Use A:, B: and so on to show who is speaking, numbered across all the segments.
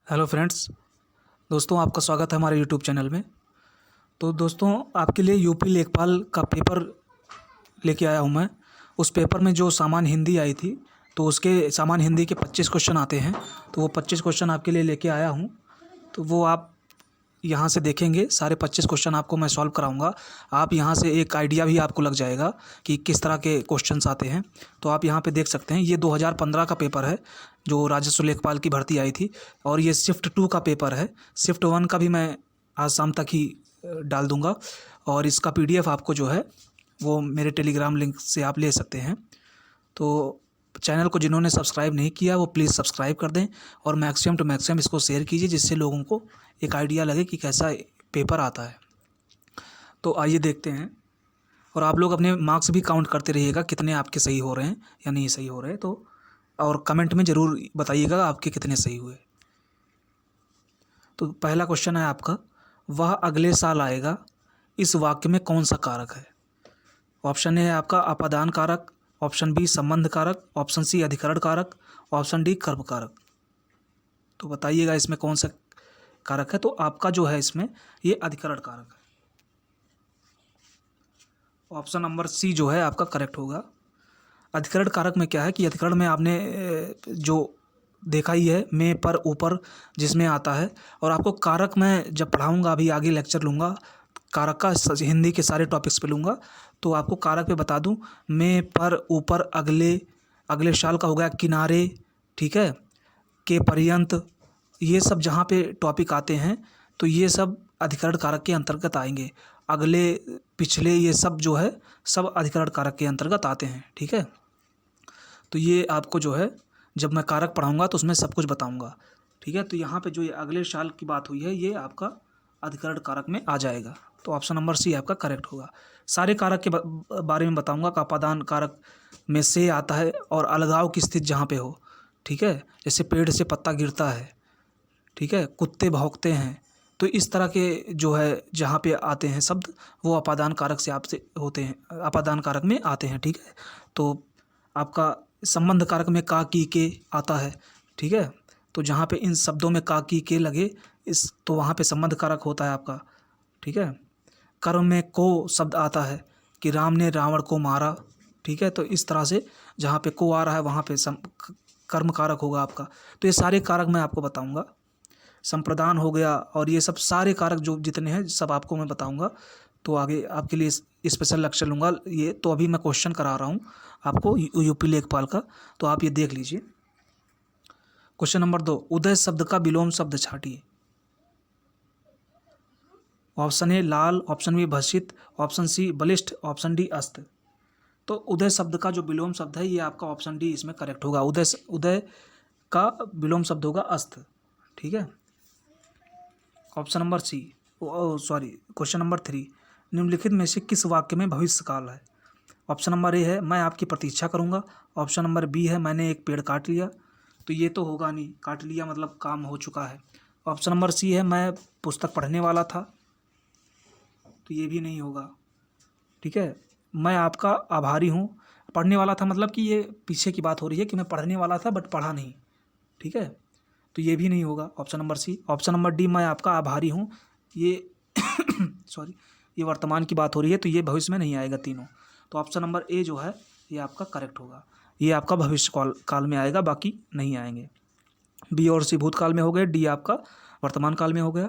A: Hello friends. दोस्तों, आपका स्वागत है हमारे यूट्यूब चैनल में। तो दोस्तों, आपके लिए यूपी लेखपाल का पेपर लेके आया हूँ मैं। उस पेपर में जो सामान्य हिंदी आई थी, तो उसके सामान्य हिंदी के 25 क्वेश्चन आते हैं। तो वो 25 क्वेश्चन आपके लिए लेके आया हूँ। तो वो आप यहाँ से देखेंगे, सारे 25 क्वेश्चन आपको मैं सॉल्व कराऊंगा। आप यहाँ से एक आइडिया भी आपको लग जाएगा कि किस तरह के क्वेश्चंस आते हैं। तो आप यहाँ पे देख सकते हैं, ये 2015 का पेपर है जो राजस्व लेखपाल की भर्ती आई थी। और ये शिफ्ट 2 का पेपर है। शिफ्ट 1 का भी मैं आज शाम तक ही डाल दूंगा। और इसका PDF आपको जो है वो मेरे टेलीग्राम लिंक से आप ले सकते हैं। तो चैनल को जिन्होंने सब्सक्राइब नहीं किया वो प्लीज़ सब्सक्राइब कर दें और मैक्सिमम टू मैक्सिमम इसको शेयर कीजिए, जिससे लोगों को एक आइडिया लगे कि कैसा पेपर आता है। तो आइए देखते हैं। और आप लोग अपने मार्क्स भी काउंट करते रहिएगा, कितने आपके सही हो रहे हैं या नहीं सही हो रहे हैं। तो और कमेंट में ज़रूर बताइएगा आपके कितने सही हुए। तो पहला क्वेश्चन है आपका, वह अगले साल आएगा, इस वाक्य में कौन सा कारक है। ऑप्शन ए है आपका अपादान कारक, ऑप्शन बी संबंध कारक, ऑप्शन सी अधिकरण कारक, ऑप्शन डी कर्म कारक। तो बताइएगा इसमें कौन सा कारक है। तो आपका जो है इसमें ये अधिकरण कारक है। ऑप्शन नंबर सी जो है आपका करेक्ट होगा। अधिकरण कारक में क्या है कि अधिकरण में आपने जो देखा ही है, में पर ऊपर जिसमें आता है। और आपको कारक मैं जब पढ़ाऊंगा, अभी आगे लेक्चर लूँगा कारक का, हिंदी के सारे टॉपिक्स पे लूँगा। तो आपको कारक पे बता दूं, में पर ऊपर अगले, अगले साल का हो गया किनारे, ठीक है, के पर्यंत, ये सब जहाँ पे टॉपिक आते हैं तो ये सब अधिकरण कारक के अंतर्गत आएंगे। अगले, पिछले, ये सब जो है सब अधिकरण कारक के अंतर्गत आते हैं, ठीक है। तो ये आपको जो है जब मैं कारक पढ़ाऊंगा तो उसमें सब कुछ बताऊंगा, ठीक है। तो यहाँ पे जो ये अगले साल की बात हुई है, ये आपका अधिकरण कारक में आ जाएगा। तो ऑप्शन नंबर सी आपका करेक्ट होगा। सारे कारक के बारे में बताऊंगा कि अपादान कारक में से आता है और अलगाव की स्थिति जहाँ पे हो, ठीक है, जैसे पेड़ से पत्ता गिरता है, ठीक है, कुत्ते भौंकते हैं। तो इस तरह के जो है जहाँ पे आते हैं शब्द, वो अपादान कारक से आपसे होते हैं, अपादान कारक में आते हैं, ठीक है। तो आपका संबंध कारक में का की के आता है, ठीक है। तो जहाँ पे इन शब्दों में का की के लगे, इस तो वहाँ पे संबंध कारक होता है आपका, ठीक है। कर्म में को शब्द आता है कि राम ने रावण को मारा, ठीक है। तो इस तरह से जहाँ पे को आ रहा है वहाँ पे कर्म कारक होगा आपका। तो ये सारे कारक मैं आपको बताऊंगा। संप्रदान हो गया, और ये सब सारे कारक जो जितने हैं सब आपको मैं बताऊंगा। तो आगे आपके लिए स्पेशल लेक्चर लूँगा। ये तो अभी मैं क्वेश्चन करा रहा हूँ आपको यूपी लेखपाल का, तो आप ये देख लीजिए। क्वेश्चन नंबर 2, उदय शब्द का विलोम शब्द छाटिए। ऑप्शन ए लाल, ऑप्शन बी भसित, ऑप्शन सी बलिष्ठ, ऑप्शन डी अस्त। तो उदय शब्द का जो विलोम शब्द है, ये आपका ऑप्शन डी इसमें करेक्ट होगा। उदय का विलोम शब्द होगा अस्त, ठीक है। Option number C, sorry, question number 3, निम्नलिखित में से किस वाक्य में भविष्य काल है। ऑप्शन नंबर ए है मैं आपकी प्रतीक्षा करूंगा, ऑप्शन नंबर बी है मैंने एक पेड़ काट लिया। तो ये तो होगा नहीं, काट लिया मतलब काम हो चुका है। ऑप्शन नंबर सी है मैं पुस्तक पढ़ने वाला था। तो ये भी नहीं होगा, ठीक है। मैं आपका आभारी हूँ, पढ़ने वाला था मतलब कि ये पीछे की बात हो रही है कि मैं पढ़ने वाला था बट पढ़ा नहीं, ठीक है। तो ये भी नहीं होगा option number C. Option number D, मैं आपका आभारी हूँ, ये सॉरी, ये वर्तमान की बात हो रही है, तो ये भविष्य में नहीं आएगा तीनों। तो ऑप्शन नंबर ए जो है ये आपका करेक्ट होगा। ये आपका भविष्य काल में आएगा, बाकी नहीं आएंगे। बी और सी भूतकाल में हो गए, डी आपका वर्तमान काल में हो गया,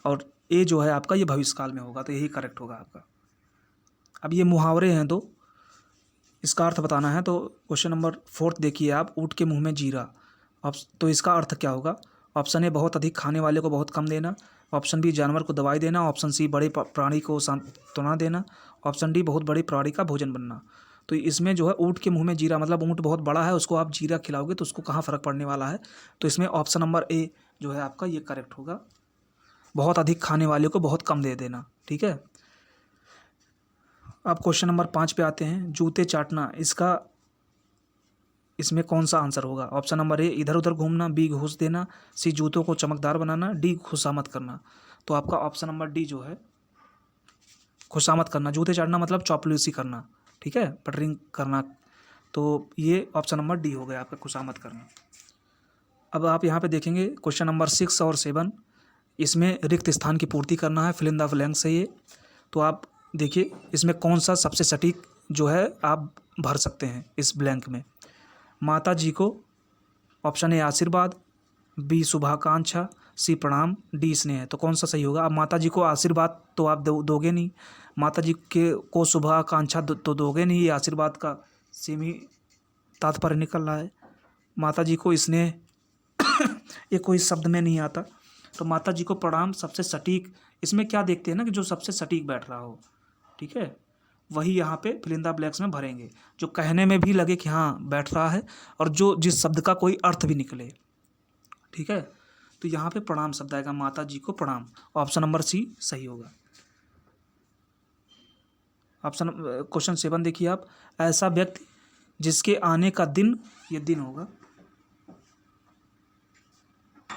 A: और ए जो है आपका ये भविष्य काल में होगा। तो यही करेक्ट होगा आपका। अब ये मुहावरे हैं, तो इसका अर्थ बताना है। तो क्वेश्चन नंबर 4 देखिए आप, ऊँट के मुंह में जीरा। तो इसका अर्थ क्या होगा। ऑप्शन ए बहुत अधिक खाने वाले को बहुत कम देना, ऑप्शन बी जानवर को दवाई देना, ऑप्शन सी बड़े प्राणी को सांत्वना देना, ऑप्शन डी बहुत बड़ी प्राणी का भोजन बनना। तो इसमें जो है ऊँट के मुंह में जीरा मतलब ऊँट बहुत बड़ा है, उसको आप जीरा खिलाओगे तो उसको कहाँ फ़र्क पड़ने वाला है। तो इसमें ऑप्शन नंबर ए जो है आपका ये करेक्ट होगा, बहुत अधिक खाने वाले को बहुत कम दे देना, ठीक है। अब क्वेश्चन नंबर 5 पे आते हैं, जूते चाटना, इसमें कौन सा आंसर होगा। ऑप्शन नंबर ए इधर उधर घूमना, बी घूस देना, सी जूतों को चमकदार बनाना, डी खुशामद करना। तो आपका ऑप्शन नंबर डी जो है खुशामद करना, जूते चाटना मतलब चौपलूसी करना, ठीक है, पटरिंग करना। तो ये ऑप्शन नंबर डी हो गया आपका, खुशामद करना। अब आप यहाँ पे देखेंगे क्वेश्चन नंबर 6 और 7, इसमें रिक्त स्थान की पूर्ति करना है, फिल इन द ब्लैंक्स है ये। तो आप देखिए इसमें कौन सा सबसे सटीक जो है आप भर सकते हैं इस ब्लैंक में। माता जी को, ऑप्शन ए आशीर्वाद, बी शुभाकांक्षा, सी प्रणाम, डी स्नेह। तो कौन सा सही होगा? अब माता जी को आशीर्वाद तो आप दोगे नहीं, माता जी के को शुभाकांक्षा तो दोगे नहीं, ये आशीर्वाद का सेम ही तात्पर्य निकल रहा है। माता जी को स्नेह ये कोई शब्द में नहीं आता, तो माता जी को प्रणाम सबसे सटीक। इसमें क्या देखते हैं ना कि जो सबसे सटीक बैठ रहा हो, ठीक है, वही यहाँ पे फिल इन द ब्लैंक्स में भरेंगे, जो कहने में भी लगे कि हाँ बैठ रहा है और जो जिस शब्द का कोई अर्थ भी निकले, ठीक है। तो यहाँ पे प्रणाम शब्द आएगा, माता जी को प्रणाम। ऑप्शन नंबर सी सही होगा। ऑप्शन क्वेश्चन 7 देखिए आप, ऐसा व्यक्ति जिसके आने का दिन, ये दिन होगा,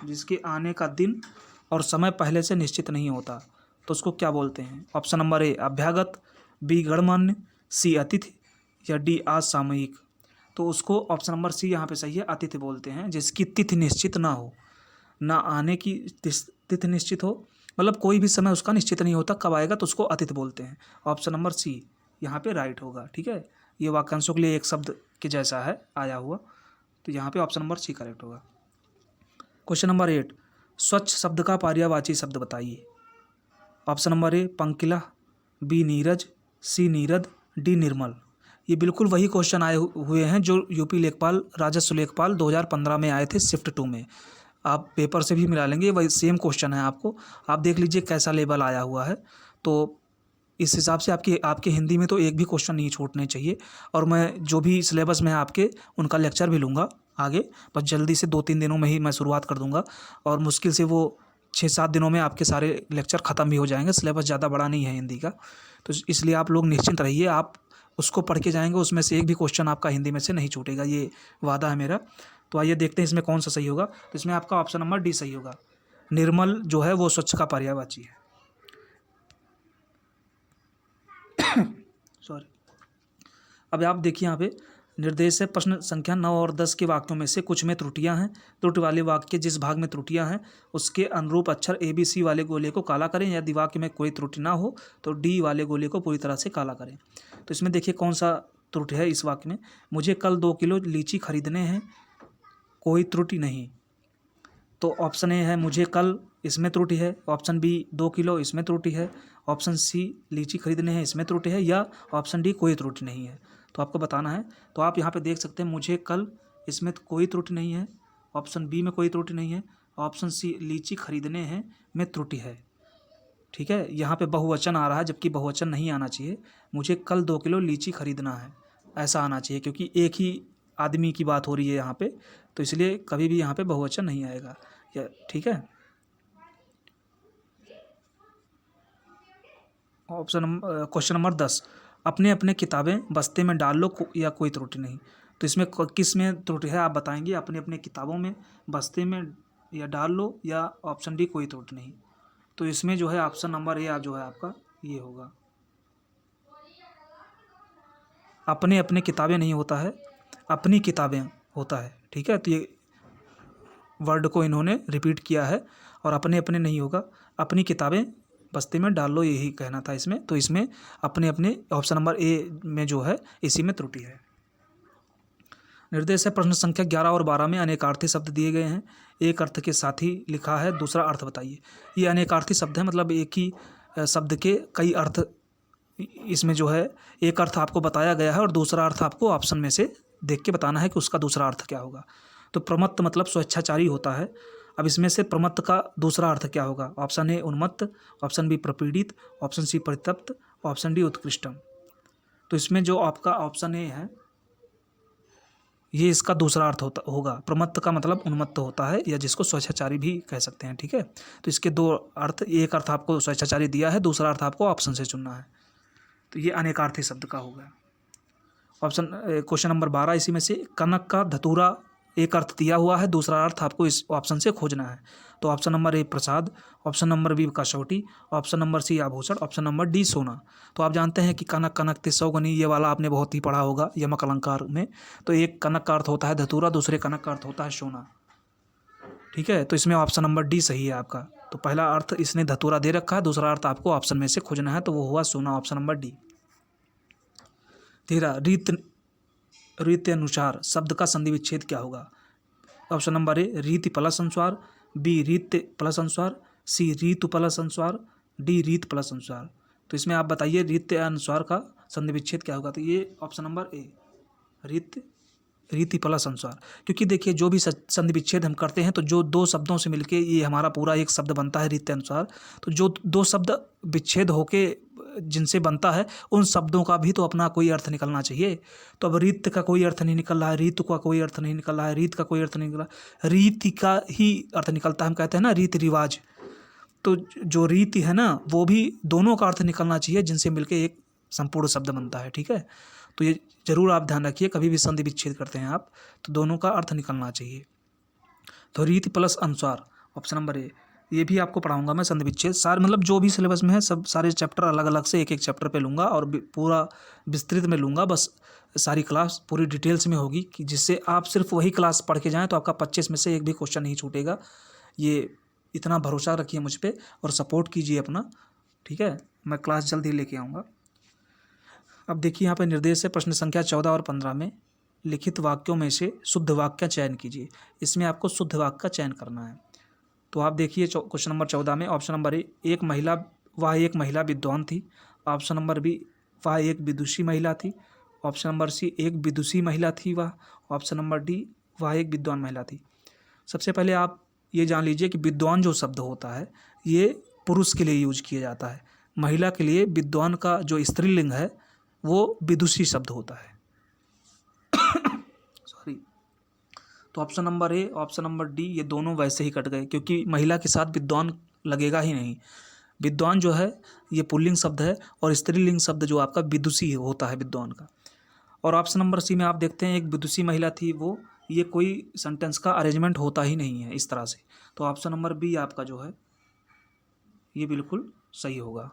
A: जिसके आने का दिन और समय पहले से निश्चित नहीं होता, तो उसको क्या बोलते हैं? ऑप्शन नंबर ए अभ्यागत, बी गणमान्य, सी अतिथि, या डी असामयिक। तो उसको ऑप्शन नंबर सी यहाँ पे सही है, अतिथि बोलते हैं, जिसकी तिथि निश्चित ना हो, ना आने की तिथि निश्चित हो, मतलब कोई भी समय उसका निश्चित नहीं होता कब आएगा, तो उसको अतिथि बोलते हैं। ऑप्शन नंबर सी यहाँ पे राइट होगा, ठीक है। ये वाक्यांशों के लिए एक शब्द के जैसा है आया हुआ, तो यहाँ पे ऑप्शन नंबर सी करेक्ट होगा। क्वेश्चन नंबर 8, स्वच्छ शब्द का पर्यायवाची शब्द बताइए। ऑप्शन नंबर ए पंकिला, बी नीरज, सी नीरद, डी निर्मल। ये बिल्कुल वही क्वेश्चन आए हुए हैं जो यूपी लेखपाल राजस्व लेखपाल 2015 में आए थे शिफ्ट 2 में। आप पेपर से भी मिला लेंगे, वही सेम क्वेश्चन है आपको, आप देख लीजिए कैसा लेवल आया हुआ है। तो इस हिसाब से आपके हिंदी में तो एक भी क्वेश्चन नहीं छूटने चाहिए। और मैं जो भी सिलेबस में आपके उनका लेक्चर भी लूँगा आगे, बस जल्दी से 2-3 दिनों में ही मैं शुरुआत कर दूँगा, और मुश्किल से वो 6-7 दिनों में आपके सारे लेक्चर ख़त्म भी हो जाएंगे। सिलेबस ज़्यादा बड़ा नहीं है हिंदी का, तो इसलिए आप लोग निश्चिंत रहिए, आप उसको पढ़ के जाएंगे, उसमें से एक भी क्वेश्चन आपका हिंदी में से नहीं छूटेगा, ये वादा है मेरा। तो आइए देखते हैं इसमें कौन सा सही होगा। तो इसमें आपका ऑप्शन नंबर डी सही होगा, निर्मल जो है वो स्वच्छ का पर्यायवाची है। सॉरी। अब आप देखिए यहाँ पे निर्देश है, प्रश्न संख्या 9 और 10 के वाक्यों में से कुछ में त्रुटियां हैं। त्रुटि वाले वाक्य जिस भाग में त्रुटियां हैं उसके अनुरूप अक्षर ए बी सी वाले गोले को काला करें। यदि वाक्य में कोई त्रुटि ना हो तो डी वाले गोले को पूरी तरह से काला करें। तो इसमें देखिए कौन सा त्रुटि है इस वाक्य में। मुझे कल 2 किलो लीची खरीदने हैं, कोई त्रुटि नहीं। तो ऑप्शन ए है मुझे कल, इसमें त्रुटि है। ऑप्शन बी 2 किलो, इसमें त्रुटि है। ऑप्शन सी लीची खरीदने हैं, इसमें त्रुटि है। या ऑप्शन डी कोई त्रुटि नहीं है। तो आपको बताना है। तो आप यहाँ पे देख सकते हैं मुझे कल, इसमें कोई त्रुटि नहीं है। ऑप्शन बी में कोई त्रुटि नहीं है। ऑप्शन सी लीची खरीदने हैं में त्रुटि है, ठीक है। यहाँ पे बहुवचन आ रहा है जबकि बहुवचन नहीं आना चाहिए। मुझे कल 2 किलो लीची खरीदना है ऐसा आना चाहिए, क्योंकि एक ही आदमी की बात हो रही है यहाँ पे, तो इसलिए कभी भी यहाँ पे बहुवचन नहीं आएगा, ठीक है। क्वेश्चन नंबर 10, अपने अपने किताबें बस्ते में डाल लो या कोई त्रुटि नहीं। तो इसमें किस में त्रुटि है आप बताएंगे। अपने अपने किताबों में बस्ते में या डाल लो, या ऑप्शन डी कोई त्रुटि नहीं। तो इसमें जो है ऑप्शन नंबर ए जो है आपका ये होगा, अपने अपने किताबें नहीं होता है, अपनी किताबें होता है, ठीक है। तो ये वर्ड को इन्होंने रिपीट किया है, और अपने अपने नहीं होगा, अपनी किताबें बस्ते में डाल लो, यही कहना था इसमें। तो इसमें अपने अपने ऑप्शन नंबर ए में जो है इसी में त्रुटि है। निर्देश है, प्रश्न संख्या 11 और 12 में अनेकार्थी शब्द दिए गए हैं। एक अर्थ के साथ ही लिखा है, दूसरा अर्थ बताइए। ये अनेकार्थी शब्द है, मतलब एक ही शब्द के कई अर्थ इसमें जो है, एक अर्थ आपको बताया गया है और दूसरा अर्थ आपको ऑप्शन में से देख के बताना है कि उसका दूसरा अर्थ क्या होगा। तो प्रमत्त मतलब स्वेच्छाचारी होता है। अब इसमें से प्रमत्त का दूसरा अर्थ क्या होगा। ऑप्शन ए उन्मत्त, ऑप्शन बी प्रपीड़ित, ऑप्शन सी परितप्त, ऑप्शन डी उत्कृष्टम। तो इसमें जो आपका ऑप्शन ए है ये इसका दूसरा अर्थ होगा। प्रमत्त का मतलब उन्मत्त होता है, या जिसको स्वेच्छाचारी भी कह सकते हैं, ठीक है। तो इसके 2 अर्थ, एक अर्थ आपको स्वेच्छाचारी दिया है, दूसरा अर्थ आपको ऑप्शन से चुनना है। तो ये अनेकार्थी शब्द का होगा। ऑप्शन क्वेश्चन नंबर 12 इसी में से, कनक का धतूरा एक अर्थ दिया हुआ है, दूसरा अर्थ आपको इस ऑप्शन से खोजना है। तो ऑप्शन नंबर ए प्रसाद, ऑप्शन नंबर बी कसौटी, ऑप्शन नंबर सी आभूषण, ऑप्शन नंबर डी सोना। तो आप जानते हैं कि कनक कनक तिसौगनी ये वाला आपने बहुत ही पढ़ा होगा यमक अलंकार में। तो एक कनक का अर्थ होता है धतूरा, दूसरे कनक का अर्थ होता है सोना। ठीक है, तो इसमें ऑप्शन नंबर डी सही है आपका। तो पहला अर्थ इसने धतूरा दे रखा है, दूसरा अर्थ आपको ऑप्शन में से खोजना है, तो वो हुआ सोना, ऑप्शन नंबर डी। 13 रीति अनुसार शब्द का संधि विच्छेद क्या होगा? ऑप्शन नंबर ए रीति प्लस अनुस्वार, बी रीत प्लस अनुस्वार, सी रीतु प्लस अनुस्वार, डी रीत प्लस अनुस्वार। तो इसमें आप बताइए रीत अनुस्वार का संधि विच्छेद क्या होगा? तो ये ऑप्शन नंबर ए रीति प्लस अनुस्वार। क्योंकि देखिए जो भी संधि विच्छेद हम करते हैं तो जो दो शब्दों से मिलके ये हमारा पूरा एक शब्द बनता है रीति अनुसार। तो जो दो शब्द विच्छेद होके जिनसे बनता है उन शब्दों का भी तो अपना कोई अर्थ निकलना चाहिए। तो अब रीत का कोई अर्थ नहीं निकल रहा है, रीतु का कोई अर्थ नहीं निकल रहा है, रीत का कोई अर्थ नहीं निकला, रीति का ही अर्थ निकलता है। हम कहते हैं ना रीति रिवाज, तो जो रीति है ना वो भी दोनों का अर्थ निकलना चाहिए जिनसे मिलके एक संपूर्ण शब्द बनता है। ठीक है, तो ये जरूर आप ध्यान रखिए, कभी भी संधि विच्छेद करते हैं आप तो दोनों का अर्थ निकलना चाहिए। तो रीति प्लस अनुस्वार ऑप्शन नंबर ए, ये भी आपको पढ़ाऊंगा मैं संधि विच्छेद सार, मतलब जो भी सिलेबस में है सब सारे चैप्टर अलग अलग से एक एक चैप्टर पे लूँगा और पूरा विस्तृत में लूँगा। बस सारी क्लास पूरी डिटेल्स में होगी कि जिससे आप सिर्फ वही क्लास पढ़ के जाएँ तो आपका 25 में से एक भी क्वेश्चन नहीं छूटेगा। ये इतना भरोसा रखिए मुझ पर और सपोर्ट कीजिए अपना। ठीक है, मैं क्लास जल्द ही लेके आऊँगा। अब देखिए यहाँ पर निर्देश है प्रश्न संख्या 14 और 15 में लिखित वाक्यों में से शुद्ध वाक्य का चयन कीजिए। इसमें आपको शुद्ध वाक्य का चयन करना है। तो आप देखिए क्वेश्चन नंबर 14 में ऑप्शन नंबर ए वह एक महिला विद्वान थी, ऑप्शन नंबर बी वह एक विदुषी महिला थी, ऑप्शन नंबर सी एक विदुषी महिला थी वह, ऑप्शन नंबर डी वह एक विद्वान महिला थी। सबसे पहले आप ये जान लीजिए कि विद्वान जो शब्द होता है ये पुरुष के लिए यूज किया जाता है, महिला के लिए विद्वान का जो स्त्रीलिंग है वो विदुषी शब्द होता है। सॉरी। तो option number A option number D ये दोनों वैसे ही कट गए क्योंकि महिला के साथ विद्वान लगेगा ही नहीं। विद्वान जो है ये पुल्लिंग शब्द है और स्त्रीलिंग शब्द जो आपका विदुषी होता है विद्वान का। और ऑप्शन नंबर सी में आप देखते हैं एक विदुषी महिला थी, वो ये कोई सेंटेंस का अरेंजमेंट होता ही नहीं है इस तरह से। तो ऑप्शन नंबर बी आपका जो है ये बिल्कुल सही होगा।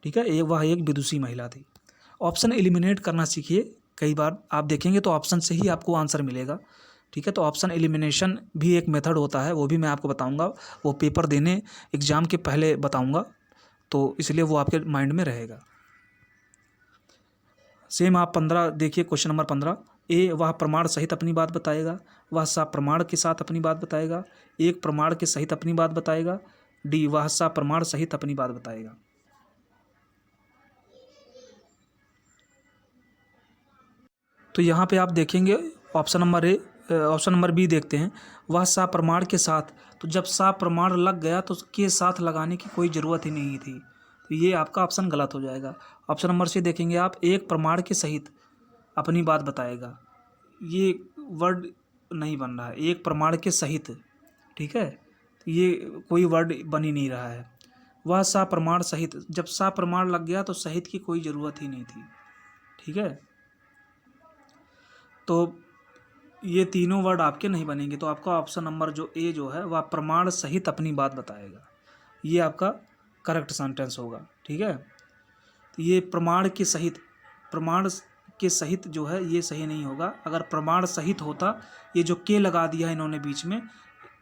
A: ठीक है, वह एक विदुषी महिला थी। ऑप्शन एलिमिनेट करना सीखिए, कई बार आप देखेंगे तो ऑप्शन से ही आपको आंसर मिलेगा। ठीक है, तो ऑप्शन एलिमिनेशन भी एक मेथड होता है, वो भी मैं आपको बताऊंगा, वो पेपर देने एग्ज़ाम के पहले बताऊंगा, तो इसलिए वो आपके माइंड में रहेगा। सेम आप 15 देखिए क्वेश्चन नंबर 15 ए वह प्रमाण सहित अपनी बात बताएगा, वह सा प्रमाण के साथ अपनी बात बताएगा, एक प्रमाण के सहित अपनी बात बताएगा, डी वह सा प्रमाण सहित अपनी बात बताएगा। तो यहाँ पे आप देखेंगे ऑप्शन नंबर बी देखते हैं, वह सा प्रमाण के साथ। तो जब सा प्रमाण लग गया तो के साथ लगाने की कोई ज़रूरत ही नहीं थी, तो ये आपका ऑप्शन गलत हो जाएगा। ऑप्शन नंबर सी देखेंगे आप, एक प्रमाण के सहित अपनी बात बताएगा, ये वर्ड नहीं बन रहा है, एक प्रमाण के सहित। ठीक है, ये कोई वर्ड बन ही नहीं रहा है। वह सा प्रमाण सहित, जब सा प्रमाण लग गया तो सहित की कोई ज़रूरत ही नहीं थी। ठीक है, तो ये तीनों वर्ड आपके नहीं बनेंगे, तो आपका ऑप्शन नंबर जो ए जो है वह प्रमाण सहित अपनी बात बताएगा, ये आपका करेक्ट सेंटेंस होगा। ठीक है, तो ये प्रमाण के सहित जो है ये सही नहीं होगा। अगर प्रमाण सहित होता, ये जो के लगा दिया है इन्होंने बीच में,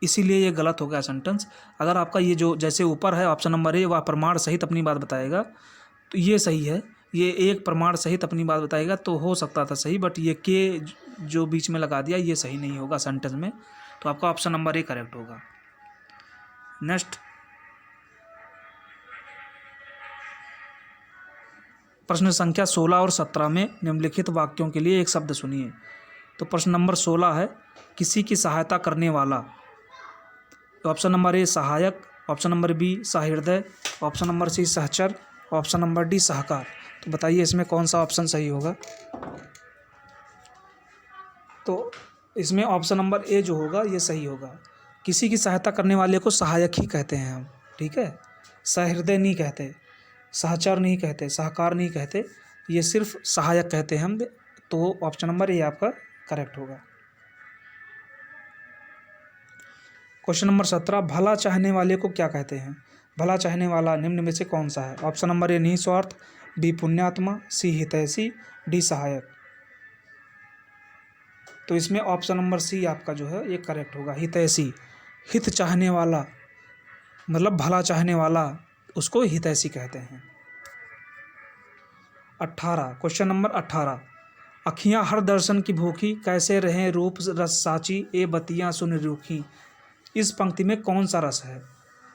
A: इसीलिए ये गलत हो गया सेंटेंस। अगर आपका ये जो जैसे ऊपर है ऑप्शन नंबर ए वह प्रमाण सहित अपनी बात बताएगा, तो ये सही है, ये एक प्रमाण सहित अपनी बात बताएगा तो हो सकता था सही, बट ये के जो बीच में लगा दिया ये सही नहीं होगा सेंटेंस में, तो आपका ऑप्शन नंबर ए करेक्ट होगा। नेक्स्ट प्रश्न संख्या 16 और 17 में निम्नलिखित वाक्यों के लिए एक शब्द सुनिए। तो प्रश्न नंबर 16 है किसी की सहायता करने वाला। तो ऑप्शन नंबर ए सहायक, ऑप्शन नंबर बी सहृदय, ऑप्शन नंबर सी सहचर, ऑप्शन नंबर डी सहकार। तो बताइए इसमें कौन सा ऑप्शन सही होगा? तो इसमें ऑप्शन नंबर ए जो होगा ये सही होगा। किसी की सहायता करने वाले को सहायक ही कहते हैं हम। ठीक है, सहृदय नहीं कहते, सहचर नहीं कहते, सहकार नहीं कहते, ये सिर्फ सहायक कहते हैं हम। तो ऑप्शन नंबर ए आपका करेक्ट होगा। क्वेश्चन नंबर 17 भला चाहने वाले को क्या कहते हैं? भला चाहने वाला निम्न में से कौन सा है? ऑप्शन नंबर ए निस्वार्थ, बी पुण्यात्मा, सी हितैषी, डी सहायक। तो इसमें ऑप्शन नंबर सी आपका जो है ये करेक्ट होगा, हितैषी। हित चाहने वाला मतलब भला चाहने वाला, उसको हितैषी कहते हैं। 18, क्वेश्चन नंबर 18, अखियाँ हर दर्शन की भूखी, कैसे रहें रूप रस साची, ए बतियाँ सुन रूखी। इस पंक्ति में कौन सा रस है?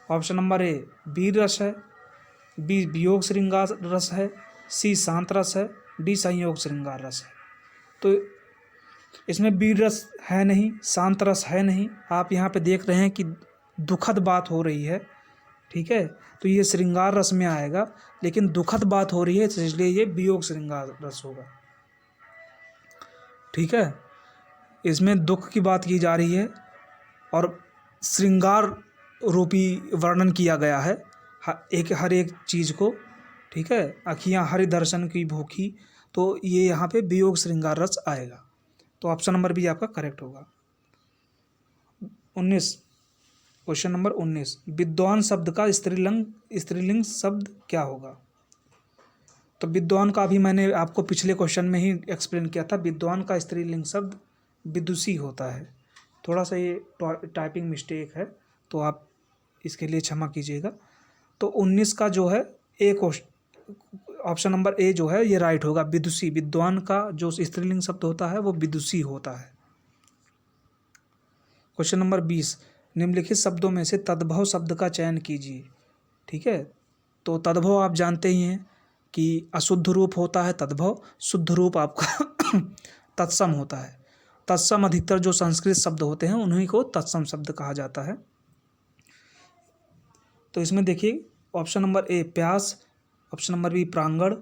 A: ऑप्शन नंबर ए वीर रस है, बी वियोग श्रृंगार रस है, सी शांत रस है, डी संयोग श्रृंगार रस है। तो इसमें वीर रस है नहीं, शांत रस है नहीं। आप यहाँ पे देख रहे हैं कि दुखद बात हो रही है, ठीक है, तो ये श्रृंगार रस में आएगा, लेकिन दुखद बात हो रही है तो इसलिए ये वियोग श्रृंगार रस होगा, ठीक है। इसमें दुख की बात की जा रही है और श्रृंगार रूपी वर्णन किया गया है हर एक चीज़ को, ठीक है। अखियाँ हरि दर्शन की भूखी, तो ये यहाँ पे वियोग श्रृंगार रस आएगा। तो ऑप्शन नंबर बी आपका करेक्ट होगा। 19, क्वेश्चन नंबर 19, विद्वान शब्द का स्त्रीलिंग शब्द क्या होगा? तो विद्वान का भी मैंने आपको पिछले क्वेश्चन में ही एक्सप्लेन किया था। विद्वान का स्त्रीलिंग शब्द विदुषी होता है। थोड़ा सा ये टाइपिंग मिस्टेक है, तो आप इसके लिए क्षमा कीजिएगा। तो 19 का जो है ए ऑप्शन नंबर ए जो है ये राइट होगा, विदुषी। विद्वान का जो स्त्रीलिंग शब्द होता है वो विदुषी होता है। क्वेश्चन नंबर 20, निम्नलिखित शब्दों में से तद्भव शब्द का चयन कीजिए, ठीक है। तो तद्भव आप जानते ही हैं कि अशुद्ध रूप होता है तद्भव, शुद्ध रूप आपका तत्सम होता है। तत्सम अधिकतर जो संस्कृत शब्द होते हैं उन्हीं को तत्सम शब्द कहा जाता है। तो इसमें देखिए ऑप्शन नंबर ए प्यास, ऑप्शन नंबर बी प्रांगण,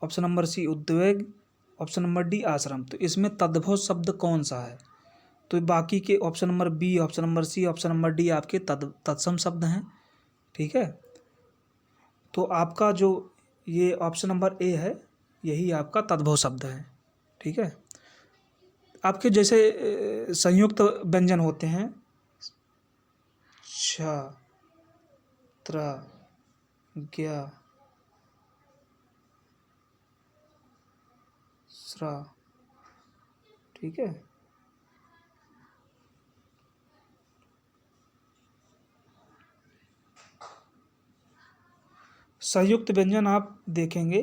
A: ऑप्शन नंबर सी उद्वेग, ऑप्शन नंबर डी आश्रम। तो इसमें तद्भव शब्द कौन सा है? तो बाकी के option number B, option number C, option number D आपके तत्सम शब्द हैं, ठीक है। तो आपका जो ये ऑप्शन नंबर ए है यही आपका तद्भव शब्द है, ठीक है। आपके जैसे संयुक्त व्यंजन होते हैं छ, त्र, ज्ञ, स्रा, ठीक है। संयुक्त व्यंजन आप देखेंगे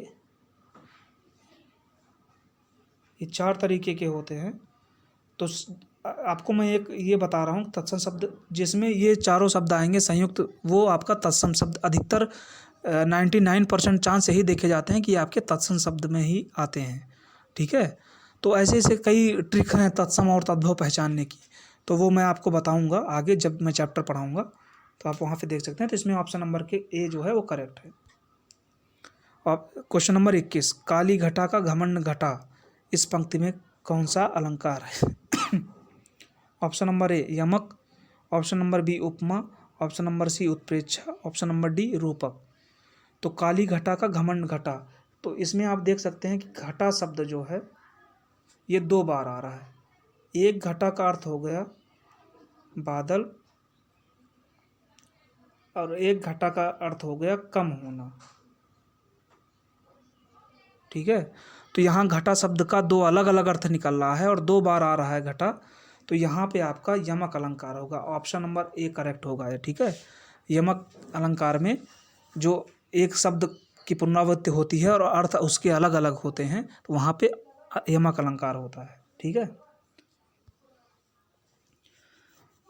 A: ये 4 तरीके के होते हैं। तो आपको मैं एक ये बता रहा हूँ तत्सम शब्द, जिसमें ये चारों शब्द आएंगे संयुक्त, वो आपका तत्सम शब्द अधिकतर 99% चांस यही देखे जाते हैं कि आपके तत्सम शब्द में ही आते हैं, ठीक है। तो ऐसे ऐसे कई ट्रिक हैं तत्सम और तद्भव पहचानने की, तो वो मैं आपको बताऊंगा आगे जब मैं चैप्टर पढ़ाऊंगा, तो आप वहाँ पे देख सकते हैं। तो इसमें ऑप्शन नंबर के ए जो है वो करेक्ट है। और क्वेश्चन नंबर 21, काली घटा का घमंड घटा, इस पंक्ति में कौन सा अलंकार है? ऑप्शन नंबर ए यमक, ऑप्शन नंबर बी उपमा, ऑप्शन नंबर सी उत्प्रेक्षा, ऑप्शन नंबर डी रूपक। तो काली घटा का घमंड घटा, तो इसमें आप देख सकते हैं कि घटा शब्द जो है ये 2 बार आ रहा है। एक घटा का अर्थ हो गया बादल और एक घटा का अर्थ हो गया कम होना, ठीक है। तो यहाँ घटा शब्द का 2 अलग अलग अर्थ निकल रहा है और 2 बार आ रहा है घटा, तो यहाँ पे आपका यमक अलंकार होगा। ऑप्शन नंबर ए करेक्ट होगा, ठीक है। यमक अलंकार में जो एक शब्द की पुनरावृत्ति होती है और अर्थ उसके अलग अलग होते हैं, तो वहाँ पे यमक अलंकार होता है, ठीक है।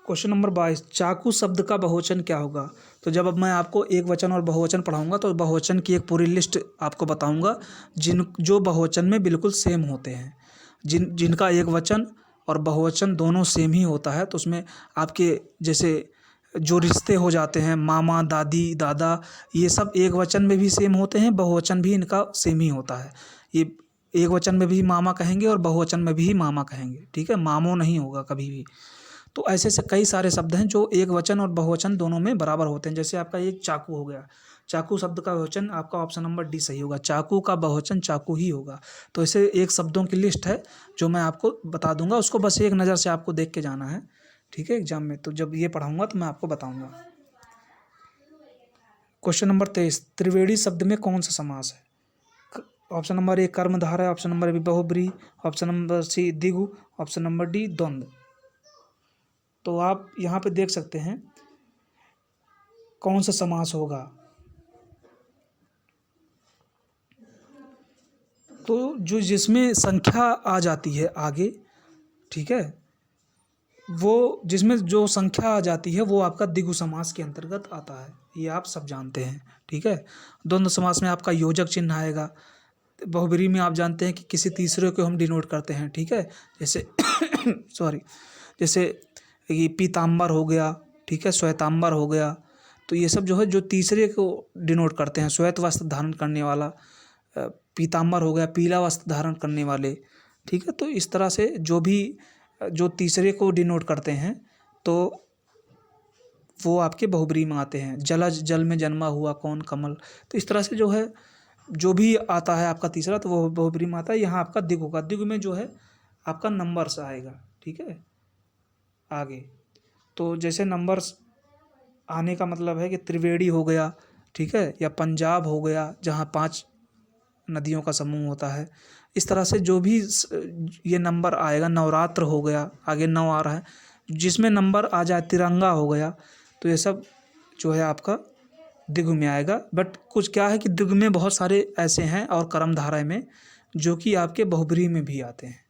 A: क्वेश्चन नंबर 22, चाकू शब्द का बहुवचन क्या होगा? तो जब अब मैं आपको एक वचन और बहुवचन पढ़ाऊंगा तो बहुवचन की एक पूरी लिस्ट आपको बताऊंगा जो बहुवचन में बिल्कुल सेम होते हैं, जिनका एक वचन और बहुवचन दोनों सेम ही होता है। तो उसमें आपके जैसे जो रिश्ते हो जाते हैं मामा दादी दादा, ये सब एक वचन में भी सेम होते हैं, बहुवचन भी इनका सेम ही होता है। ये एक वचन में भी मामा कहेंगे और बहुवचन में भी मामा कहेंगे, ठीक है, मामो नहीं होगा कभी भी। तो ऐसे से कई सारे शब्द हैं जो एक वचन और बहुवचन दोनों में बराबर होते हैं। जैसे आपका एक चाकू हो गया, चाकू शब्द का बहुवचन आपका ऑप्शन नंबर डी सही होगा, चाकू का बहुवचन चाकू ही होगा। तो ऐसे एक शब्दों की लिस्ट है जो मैं आपको बता दूंगा, उसको बस एक नज़र से आपको देख के जाना है, ठीक है, एग्जाम में। तो जब ये पढ़ाऊंगा तो मैं आपको बताऊंगा। क्वेश्चन नंबर 23, त्रिवेणी शब्द में कौन सा समास है? ऑप्शन नंबर ए कर्मधारय, ऑप्शन नंबर बी बहुब्रीहि, ऑप्शन नंबर सी द्विगु, ऑप्शन नंबर डी द्वंद्व। तो आप यहाँ पे देख सकते हैं कौन सा समास होगा। तो जो जिसमें संख्या आ जाती है आगे, ठीक है, वो जिसमें जो संख्या आ जाती है वो आपका द्विगु समास के अंतर्गत आता है, ये आप सब जानते हैं, ठीक है। द्वंद्व समास में आपका योजक चिन्ह आएगा। बहुब्रीहि में आप जानते हैं कि किसी तीसरे को हम डिनोट करते हैं, ठीक है, जैसे सॉरी, जैसे ये पीताम्बर हो गया, ठीक है, श्वेताम्बर हो गया। तो ये सब जो है जो तीसरे को डिनोट करते हैं, श्वेत वस्त्र धारण करने वाला, पीताम्बर हो गया पीला वस्त्र धारण करने वाले, ठीक है। तो इस तरह से जो भी जो तीसरे को डिनोट करते हैं तो वो आपके बहुब्रीहि में आते हैं। जलज, जल में जन्मा हुआ कौन कमल। तो इस तरह से जो है जो भी आता है आपका तीसरा तो वो बहुब्रीहि में आता है। यहाँ आपका द्विगु का, द्विगु में जो है आपका नंबर्स आएगा, ठीक है, आगे। तो जैसे नंबर्स आने का मतलब है कि त्रिवेणी हो गया, ठीक है, या पंजाब हो गया जहाँ 5 नदियों का समूह होता है। इस तरह से जो भी ये नंबर आएगा, नवरात्र हो गया, आगे 9 आ रहा है, जिसमें नंबर आ जाए, तिरंगा हो गया, तो ये सब जो है आपका द्विगु में आएगा। बट कुछ क्या है कि द्विगु में बहुत सारे ऐसे हैं और कर्मधारय में जो कि आपके बहुब्रीहि में भी आते हैं,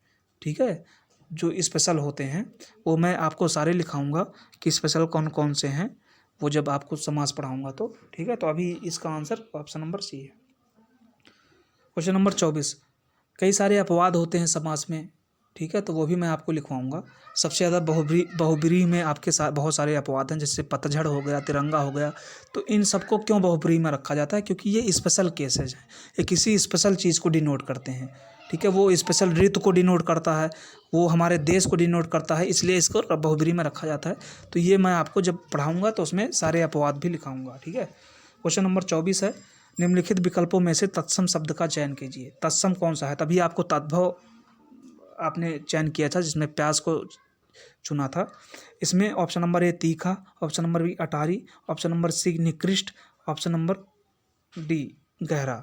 A: ठीक है, जो स्पेशल होते हैं वो मैं आपको सारे लिखाऊंगा कि स्पेशल कौन कौन से हैं, वो जब आपको समास पढ़ाऊंगा तो, ठीक है। तो अभी इसका आंसर ऑप्शन नंबर सी है। क्वेश्चन नंबर 24, कई सारे अपवाद होते हैं समास में, ठीक है, तो वो भी मैं आपको लिखवाऊंगा। सबसे ज़्यादा बहुब्रीहि में आपके साथ बहुत सारे अपवाद हैं, जैसे पतझड़ हो गया, तिरंगा हो गया। तो इन सबको क्यों बहुब्रीहि में रखा जाता है? क्योंकि ये स्पेशल केसेज हैं, ये किसी स्पेशल चीज़ को डिनोट करते हैं, ठीक है। वो स्पेशल ऋतु को डिनोट करता है, वो हमारे देश को डिनोट करता है, इसलिए इसको बहुब्रीहि में रखा जाता है। तो ये मैं आपको जब पढ़ाऊँगा तो उसमें सारे अपवाद भी लिखाऊँगा, ठीक है। क्वेश्चन नंबर 24 है, निम्नलिखित विकल्पों में से तत्सम शब्द का चयन कीजिए। तत्सम कौन सा है? तभी आपको तद्भव आपने चयन किया था जिसमें प्याज को चुना था। इसमें ऑप्शन नंबर ए तीखा, ऑप्शन नंबर बी अटारी, ऑप्शन नंबर सी निकृष्ट, ऑप्शन नंबर डी गहरा।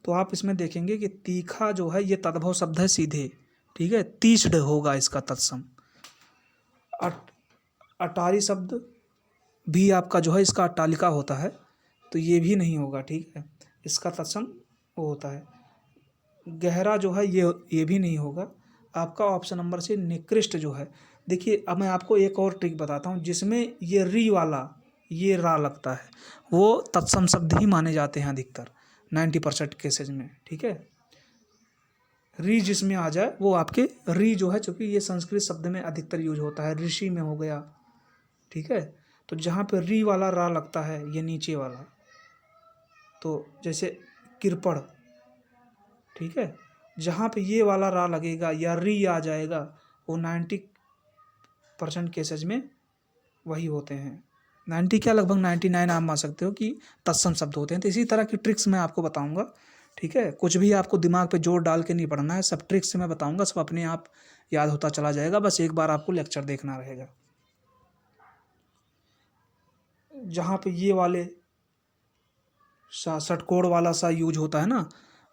A: तो आप इसमें देखेंगे कि तीखा जो है ये तद्भव शब्द है सीधे, ठीक है, तीक्ष्ण होगा इसका तत्सम। अटारी शब्द भी आपका जो है इसका अट्टालिका होता है, तो ये भी नहीं होगा, ठीक है, इसका तत्सम वो होता है। गहरा जो है ये भी नहीं होगा आपका। ऑप्शन नंबर से निकृष्ट जो है, देखिए अब मैं आपको एक और ट्रिक बताता हूँ, जिसमें ये री वाला ये रा लगता है वो तत्सम शब्द ही माने जाते हैं अधिकतर 90% केसेज में, ठीक है। री जिसमें आ जाए वो आपके री जो है, चूँकि ये संस्कृत शब्द में अधिकतर यूज होता है, ऋषि में हो गया, ठीक है। तो जहाँ पे री वाला रा लगता है ये नीचे वाला, तो जैसे कृपण, ठीक है, जहाँ पे ये वाला रा लगेगा या री आ जाएगा वो 90% केसेज में वही होते हैं। 90 क्या, लगभग 99 आप मान सकते हो कि तत्सम शब्द होते हैं। तो इसी तरह की ट्रिक्स मैं आपको बताऊंगा, ठीक है। कुछ भी आपको दिमाग पे जोर डाल के नहीं पढ़ना है, सब ट्रिक्स से मैं बताऊंगा, सब अपने आप याद होता चला जाएगा, बस एक बार आपको लेक्चर देखना रहेगा। जहाँ पे ये वाले षटकोण वाला सा यूज होता है ना,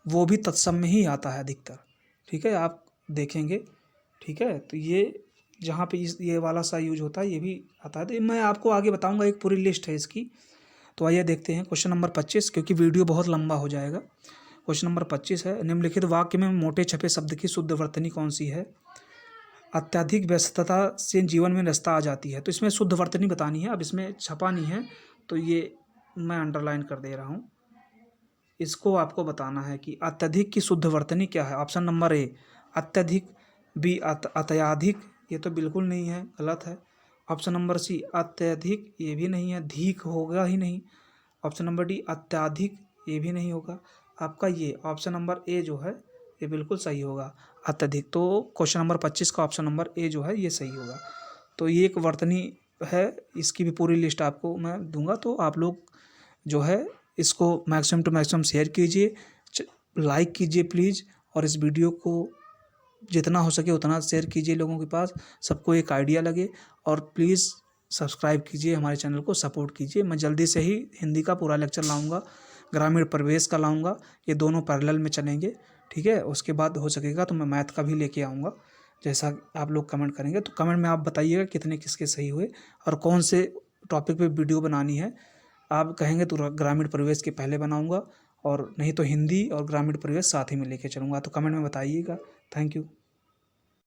A: वो भी तत्सम में ही आता है अधिकतर, ठीक है, आप देखेंगे, ठीक है। तो ये जहाँ पे ये वाला सा यूज होता है ये भी आता है। तो मैं आपको आगे बताऊंगा, एक पूरी लिस्ट है इसकी। तो आइए देखते हैं क्वेश्चन नंबर 25, क्योंकि वीडियो बहुत लंबा हो जाएगा। क्वेश्चन नंबर 25 है, निम्नलिखित वाक्य में मोटे छपे शब्द की शुद्ध वर्तनी कौन सी है? अत्यधिक व्यस्तता से जीवन में व्यस्तता आ जाती है, तो इसमें शुद्ध वर्तनी बतानी है। अब इसमें छपा नहीं है तो ये मैं अंडरलाइन कर दे रहा हूँ, इसको आपको बताना है कि अत्यधिक की शुद्ध वर्तनी क्या है। ऑप्शन नंबर ए अत्यधिक, बी अत्याधिक, ये तो बिल्कुल नहीं है, गलत है। ऑप्शन नंबर सी अत्यधिक, ये भी नहीं है, धीक होगा ही नहीं। ऑप्शन नंबर डी अत्याधिक, ये भी नहीं होगा आपका। ये ऑप्शन नंबर ए जो है ये बिल्कुल सही होगा, अत्यधिक। तो क्वेश्चन नंबर 25 का ऑप्शन नंबर ए जो है ये सही होगा। तो ये एक वर्तनी है, इसकी भी पूरी लिस्ट आपको मैं दूंगा, तो आप लोग जो है इसको मैक्सिमम टू मैक्सिमम शेयर कीजिए, लाइक कीजिए प्लीज़, और इस वीडियो को जितना हो सके उतना शेयर कीजिए लोगों के पास, सबको एक आइडिया लगे। और प्लीज़ सब्सक्राइब कीजिए, हमारे चैनल को सपोर्ट कीजिए। मैं जल्दी से ही हिंदी का पूरा लेक्चर लाऊंगा, ग्रामीण प्रवेश का लाऊंगा, ये दोनों पैरेलल में चलेंगे, ठीक है। उसके बाद हो सकेगा तो मैं मैथ का भी लेके आऊँगा, जैसा आप लोग कमेंट करेंगे। तो कमेंट में आप बताइएगा कितने किसके सही हुए और कौन से टॉपिक पे वीडियो बनानी है। आप कहेंगे तो ग्रामीण परिवेश के पहले बनाऊँगा, और नहीं तो हिंदी और ग्रामीण परिवेश साथ ही में लेके चलूँगा। तो कमेंट में बताइएगा। Thank you.